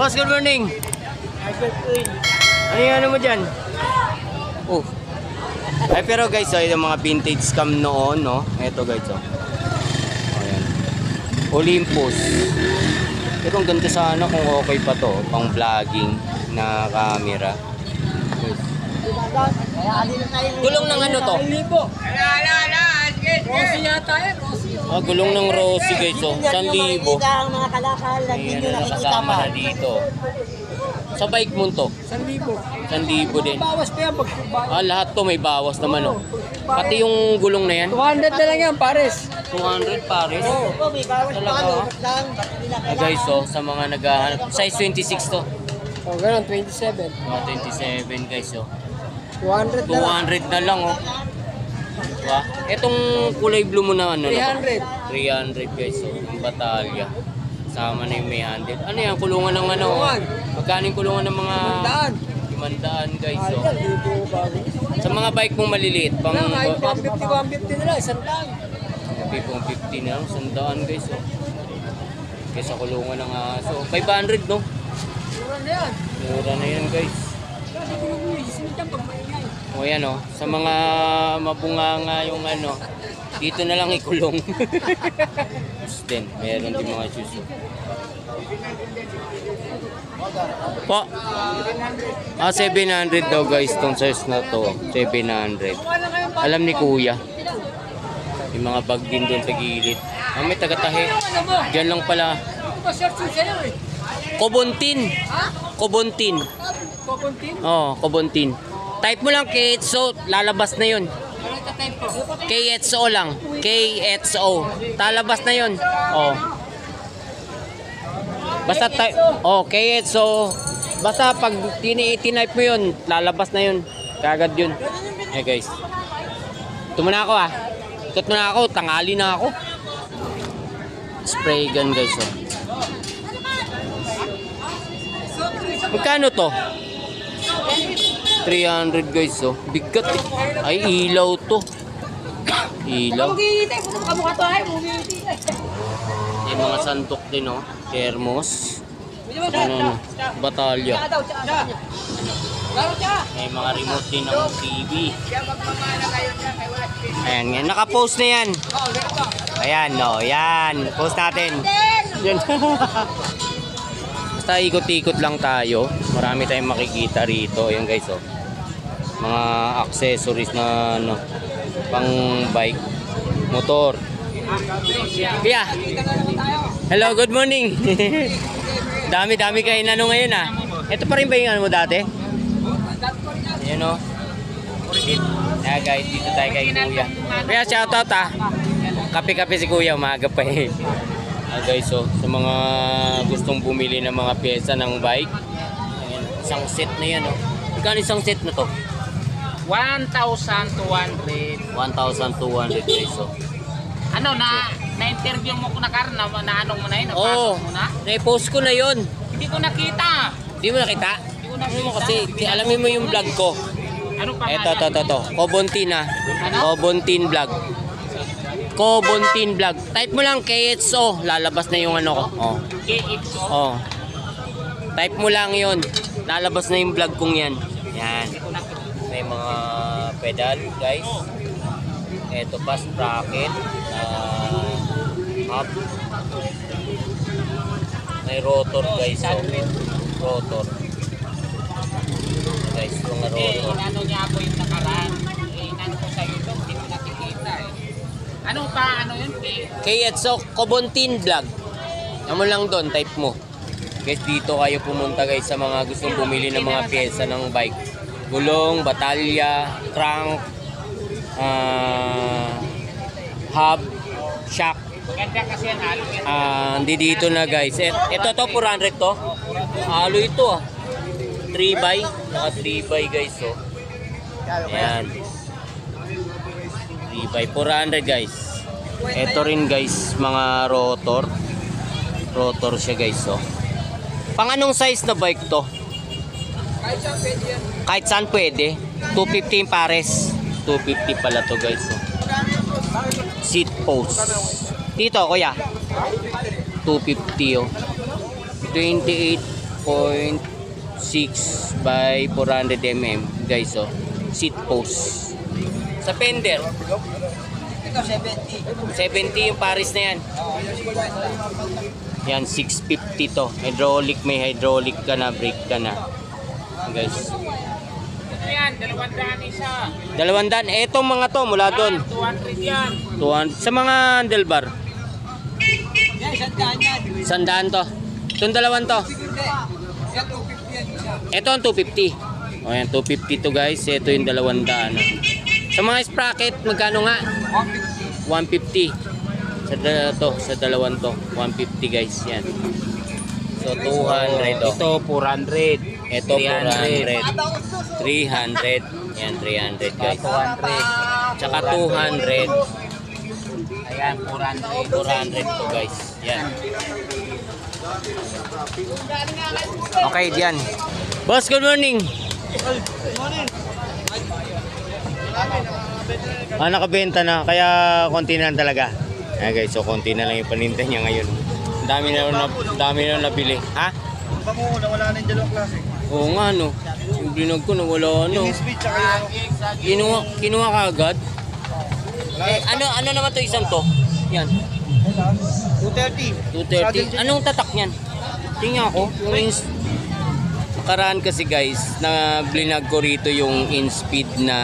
Boss, good morning. Ano yung ano mo dyan? Oh. Ay, pero guys, yung mga vintage cam noon, no? Ito guys, oh. Ayan. Olympus. Pero ang ganda sana kung okay pa to, pang vlogging na camera. Gulong ng ano to? Rossi yata eh, Rossi. Ah, gulong ng Rossi guys, oh. 1,000. Ang mga kalakal, hindi nyo nakikita Kasama pa. na dito. Sa bike mo to? 1,000. 1,000 din. Bawas pa yan pag Ah, lahat to may bawas naman, oh. Pati yung gulong na yan. 200 na lang yan, pares. 200 pares. Oo, may bawas pa Talaga, ano. ah? Lang, Ah, guys, oh, sa mga naghahanap. Size 26 to. O, ganun, 27. Mga 27 guys, oh. 200 na lang. 200 na lang, oh. Diba? Etong kulay blue mo na ano? 300. 300 guys, oh. Yung Batalya. Sama na yung may handle. Ano yan? Kulungan ng ano? Kulungan. Magkano yung kulungan ng mga... 500 guys, oh. Sa mga bike mong maliliit, pang... Lang, kahit 150 nila, 100. Pipong 50 na lang, 100 guys, oh. Kesa kulungan ng aso. 500, no? Mura na yan. Mura na yan, guys. Kasi kung lumisis dyan pag maingay. O yan, oh. Sa mga mabunganga yung ano, dito na lang ikulong. Shoes din. Meron din mga shoes, oh. Po. Ah, 700 daw guys tong size na to. 700. Alam ni Kuya. Yung mga bag din doon sa gilid. Ah, may taga-tahi. Diyan lang pala. Ito ba search yung sa'yo eh? Kobontin. Ha? Kobontin. Kokontin? Oh, Kobontin. Type mo lang KHO, lalabas na yun. Ano ito type ko? KHO lang. KHO. Talabas na yun. Oh. Basta type. Oh, KHO. Basta pag tinitype mo yun, lalabas na yun. Kagad yun. Eh guys. Ito muna ako ah. Ikot muna ako. Tangali na ako. Spray gun guys. Oh. Magkano to? 300 guys. Oh. Bigat eh. Ay ilaw to. Ilaw. Mugigitay, puto ka mukha to ay, mugigitay. May mga santok din, oh. Thermos. Ano, Batalya. May mga remote din ng TV. Ayan, yan. Naka-post na yan. Ayan, no. Yan. Post natin. Yan. Basta ikot-ikot lang tayo. Marami tayong makikita rito. Ayan guys, oh. Mga accessories na, ano, pang bike, motor. Kuya. Hello, good morning. Dami-dami kayo na ngayon ah. Ito pa rin ba yung ano mo dati? Ayan o. Yeah guys, dito tayo kay Kuya. Kuya, shoutout ah. Kape-kape si Kuya, umaga pa eh. Ah guys, oh, sa mga gustong bumili ng mga pyesa ng bike. Ayan, isang set na yan oh. Magkano isang set na to? 1,200. 1,200 guys oh. Ano na-interview mo ko na Karen na ano mo na yun? Oo, Napasok mo na? na-post ko na yun. Hindi ko nakita. Di mo nakita? Hindi ko Ano nakita. mo kasi, alamin mo yung vlog ko. Ano pa? Ito. Kobontin ah. Kobontin vlog. Kobontin vlog. Type mo lang KHO, lalabas na yung ano ko. Oh. KXO. Oh. Type mo lang yun. Lalabas na yung vlog kong yan. Yan. May mga pedal guys. Ito pa sprocket. Hub. May rotor guys. So, rotor. Guys, mga rotor. Ano niya ako yung nakaraan. Ano ko sa'yo ito, hindi ko nakikita eh. Ano pa, ano yun? KHO Kobontin vlog. Ano lang doon, type mo. Guys, dito kayo pumunta guys sa mga gustong bumili ng mga pyesa ng bike. Gulong, batalya, crank, hub, shock. Maganda kasi yan, halo yan. Hindi dito na guys. Ito to, 400 to. Halo ito ah. 3x. Naka 3x guys oh. Ayan. 3x. 400 guys. Ito rin guys, mga rotor. Rotor siya guys oh. Pang anong size na bike to? Kahit saan pwede. 250 pares. 250 pala to guys oh. Seat post. Dito kuya. 250 oh. 28 1.6 by 400 mm guys, oh. Seat post. Sa fender, Ito, 70. 70 yung Paris na yan. Yan, 650 to. Hydraulic, may hydraulic ka na, brake ka na. Guys. Ano yan? 200 isa. 200. Etong mga to, mula doon. 200 yan. 200. Sa mga handlebar. Yan, sandaan yan. 100 to. Itong dalawan to. Hindi. Yan, 250 yan isa. Ito ang 250. O yan, 250 to guys. Ito yung 200. Sa mga sprocket, magkano nga? 150. Sa dalawan to, 150 guys, yan. So 200 to. Ito 400. Ito 400. 300. Yan, 300 guys. 200. Tsaka 200. Ayan, 400. 400 to guys. Yan. Okay, diyan. Boss, good morning. Nakabenta na, kaya konti na lang talaga. Ayan guys, so konti na lang yung paninda niya ngayon. Dami na nabili. Ha? Bako, nawala na yung dalawang klase. Oo nga, no. Yung binag ko, nawala, no. Yung speed tsaka yung... Kinuha ka agad? Ano naman to isang to? Yan. 230. 230. Anong tatak niyan? Tingnan ko. Nakaraan kasi guys, na blinag ko rito yung in-speed na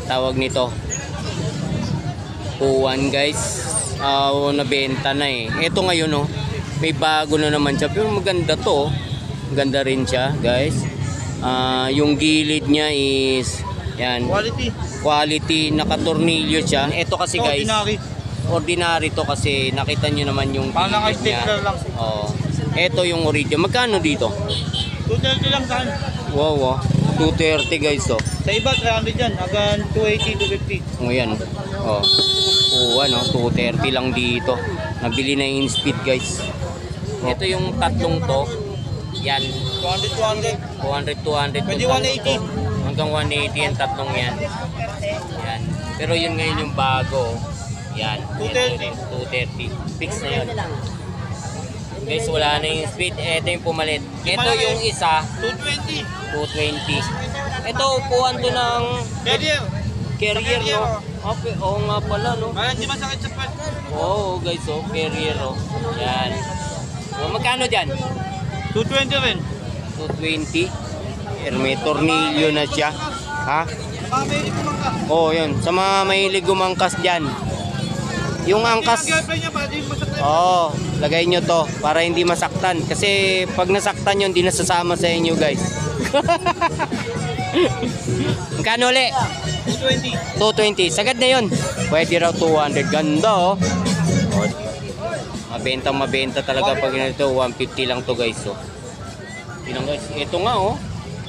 tawag nito. Puwan guys. Nabenta na eh. Ito ngayon oh. May bago na naman siya. Pero maganda to. Maganda rin siya guys. Yung gilid niya is yan. Quality. Nakatornilyo siya. Ito kasi guys. Ordinary to kasi nakita nyo naman yung gilid niya. Oh. Ito yung original. Magkano dito? 230 lang saan? Wow, 230 guys oh. Sa iba, 300 yan. Hanggang 280, 250. O yan. Oh. Oo, 230 lang dito. Nabili na yung speed guys. Ito yung tatlong to. Yan. 200, 200. 200, 200. Pwede 180. Hanggang 180 yung tatlong yan. Yan. Pero yun ngayon yung bago. Yan. 230. Fix na yun. Guys, wala na yung speed. Ito yung pumalit. Ito yung isa. 220. 220. Ito, upuan to ng carrier, no? Okay, oo nga pala, no? Para hindi masakit sa pad. Oo, guys, oh, carrier, oh. Yan. O, magkano dyan? 220 rin. 220. May tornilyo na siya. Ha? Mamili ko lang ka. Oo, yun. Sa mga mahilig gumangkas dyan. Yung angkas, Girlfriend niya ba? Di masakit. oo, lagay nyo to para hindi masaktan. Kasi pag nasaktan yun, hindi nasasama sa inyo, guys. Magkano ulit? 220. 220. Sagad na yun. Pwede raw 200. Ganda, oh. Mabenta talaga pag ganito. 150 lang to, guys, oh. Yun guys. Ito nga, oh.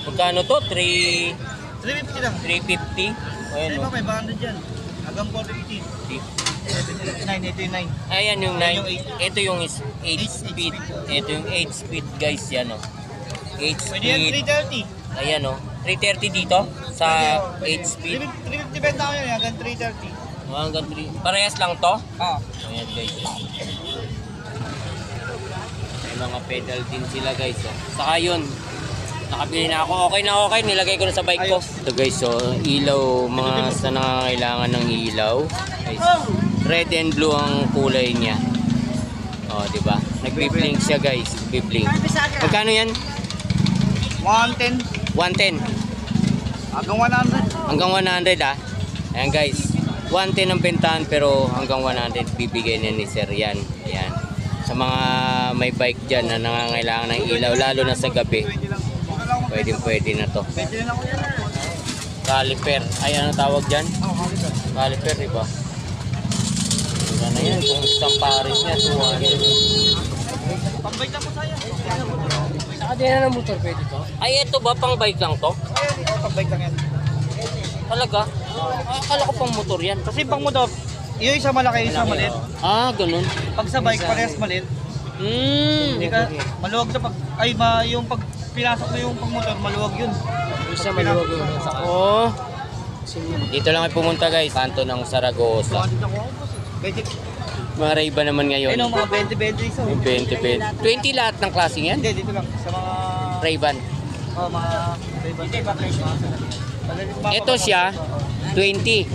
Magkano to? 350 lang. 350. Ayan, Di ba oh. may banda dyan? Hanggang 480. 9, ito yung 9. Ayan yung 9. Yung Ito yung 8 speed. Ito yung 8 speed, guys, yan, oh. 8 Pwede yan speed. 330. Ayan, oh. 330 dito sa 8 speed. 350 benta ko yun hanggang 330. Hanggang 3. Parehas lang to? Ah. Ayan, guys. May mga pedal din sila, guys, oh. Saka yun, nakabili na ako. Okay na okay. Nilagay ko na sa bike ko. Ito, guys, so ilaw. Mga sa nangangailangan ng ilaw. Guys, red and blue ang kulay niya. Oh, di ba? Nagbi-blink siya, guys. Nagbi-blink. Magkano yan? 110. 110. Hanggang 100. Hanggang 100, ah. Ayan, guys. 110 ang bentahan pero hanggang 100 bibigay na ni Sir yan. Ayan. Sa mga may bike dyan na nangangailangan ng ilaw, lalo na sa gabi, pwede na to. Pwede na ako yan. Caliper. Ay, ano tawag dyan? Caliper, di ba? Wala na yan. Kung isang pares niya, 200. Pambay na po saya. Saka din na ng motor pwede to? Ay, ito ba? Pang bike lang to? Ayun, pambay lang yan. Talaga? Akala ko pang motor yan. Kasi pang motor, yung isa malaki, isa maliit. Ah, ganun. Pag sa bike, parehas maliit. Hindi ka, maluwag na pag, yung pag pinasok mo yung pang motor, maluwag yun. Isa maluwag yung sa Oo. Dito lang ay pumunta, guys. Kanto ng Saragosa. Pwede. Mga Ray-Ban naman ngayon. Ayun, mga 20-20 isa. Yung 20. 20 lahat ng klaseng yan? Hindi, dito lang. Sa mga... Ray-Ban. Oh, mga... Hindi ba presyo? Ito siya, 20.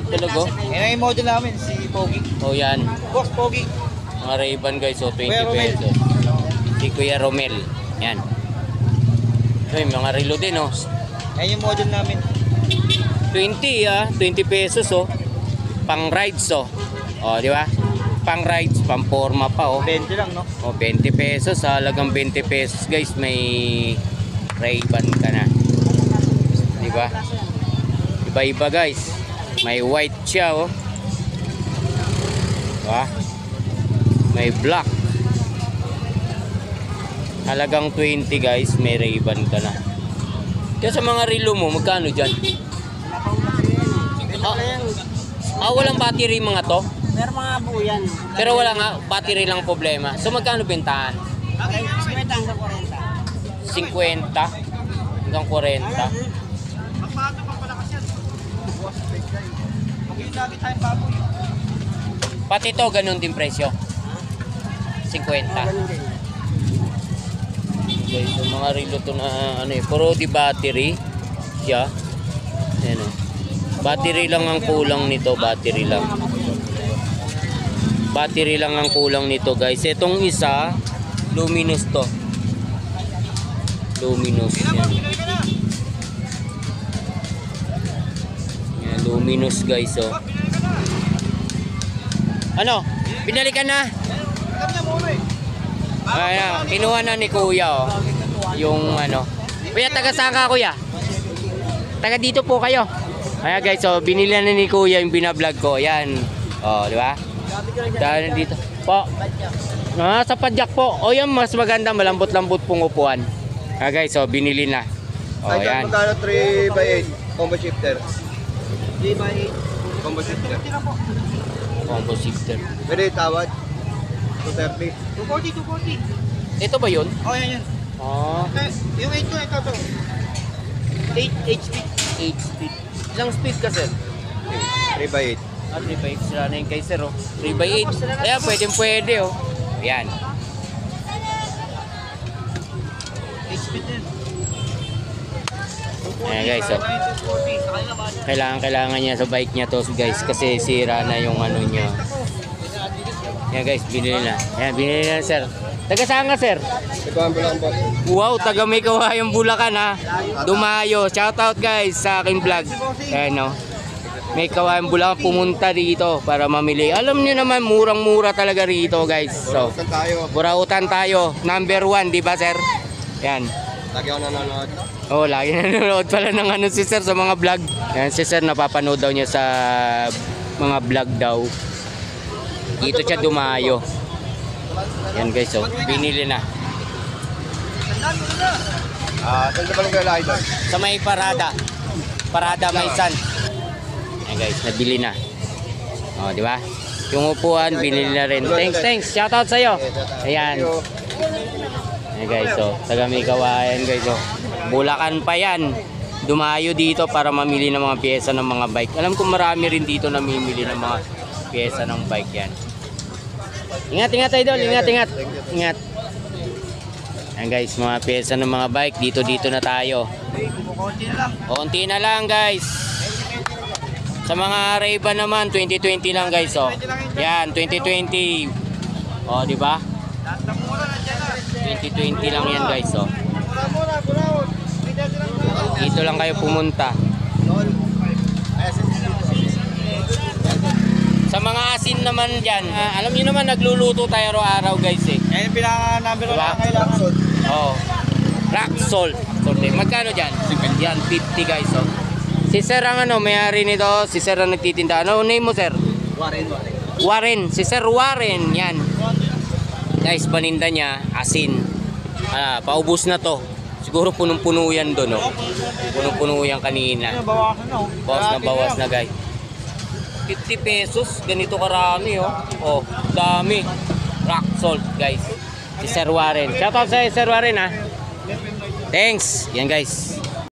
Talago? Yan yung model namin, si Pogi. O yan. Boss Pogi. Mga Ray-Ban guys, so 20 Kuya Romel. pesos. Si Kuya Romel. Yan. Ay, mga relo din, oh. Yan yung model namin. 20 20 pesos, oh. Pang rides, oh. Oh, di ba? Pang rides, pang forma pa, oh. 20 lang, no? Oh, 20 pesos, halagang 20 pesos, guys. May Ray-Ban ka na. Di ba? Iba-iba, guys. May white siya, oh. Diba? May black. Halagang 20, guys. May Ray-Ban ka na. Kaya sa mga relo mo, magkano dyan? Walang battery mga to? Pero mga buyan. Pero wala nga, battery lang problema. So magkano bentahan? 50 hanggang 40. 50 hanggang 40. Magpato pang palakas yan. Pag yung lagi tayong baboy. Pati to, ganun din presyo. 50. Ganun din. Guys, yung mga relo to na ano eh, puro di battery siya. Ayan oh. Battery lang ang kulang nito, battery lang. Battery lang ang kulang nito, guys. Itong isa, luminous to. Luminous yan. Yan, luminous, guys, oh. Ano? Pinalikan na? Ayan, kinuha na ni Kuya, oh. Yung ano. Kuya, taga saan ka, Kuya? Taga dito po kayo. Ayan, guys, so binili na ni Kuya yung binablog ko. Ayan. Oh, di ba? Dahil dito. Po. Sa padyak po. O yan, mas maganda, malambot-lambot pong upuan. Ayan, guys, so binili na. O, yan. Magkano 3x8 combo shifter? 3x8. Combo shifter. Combo shifter. Pwede tawad? 230. 240. Ito ba yun? Oh, yan. Oh, Yung 8 ko, ito to. 8 HP. 8 speed. Ilang speed ka, sir? 3x8. 3x8 sila na yung kay sir, oh. 3x8. Ayan, pwede, oh. Ayan. 8 speed din. Ayan, guys, oh. Kailangan niya sa bike niya to, guys, kasi sira na yung ano niya. Ayan, guys, binili na. Ayan, binili na, sir. Taga saan ka, sir? Ito ang bulang boss. Wow, taga may kawayang Bulacan, ha. Dumayo. Shoutout, guys, sa aking vlog. Ayan, no. May kawayang Bulacan, pumunta dito para mamili. Alam niyo naman, murang-mura talaga rito, guys. So, Saan tayo? burautan tayo. Number 1, di ba, sir? Ayan. Lagi ako nanonood. Oh, lagi nanonood pala ng ano si sir sa mga vlog. Ayan, si sir napapanood daw niya sa mga vlog daw. Dito siya dumayo. Yan, guys, so binili na. Saan ka palang kayo doon? Sa may parada. Parada may san. Ayan, guys, nabili na. Oh, di ba? Yung upuan binili na rin. Thanks. Shoutout sa iyo. Ayan. Ayan, guys, so taga may kawayan, guys, so Bulacan pa yan. Dumayo dito para mamili ng mga pyesa ng mga bike. Alam ko marami rin dito namimili ng mga pyesa ng bike yan. Ingat, idol. Ingat. Ayan, guys, mga pyesa ng mga bike. Dito na tayo. Konti na lang, guys. Sa mga Ray-Ban naman, 2020 lang, guys, oh. Yan, 2020. Oh, di ba? 2020 lang yan, guys, oh. Dito lang kayo pumunta. Sa mga asin naman dyan, alam niyo naman nagluluto tayo araw-araw, guys, eh. Yan yung pinaka-number Diba? na kailangan. Oh. Rock salt. Magkano dyan? Yan, 50, guys, oh. Si sir ang ano, may-ari nito, si sir ang nagtitinda. Ano name mo, sir? Warren. Si Sir Warren, yan. Guys, paninda niya, asin. Paubos na to. Siguro punong-puno yan doon, oh. Punong-puno yan kanina. Bawas na, guys. 50 pesos, ganito karami, oh. Oh, dami. Rock salt, guys. Si Sir Warren. Shoutout sa Sir Warren, ha. Thanks. Yan, guys.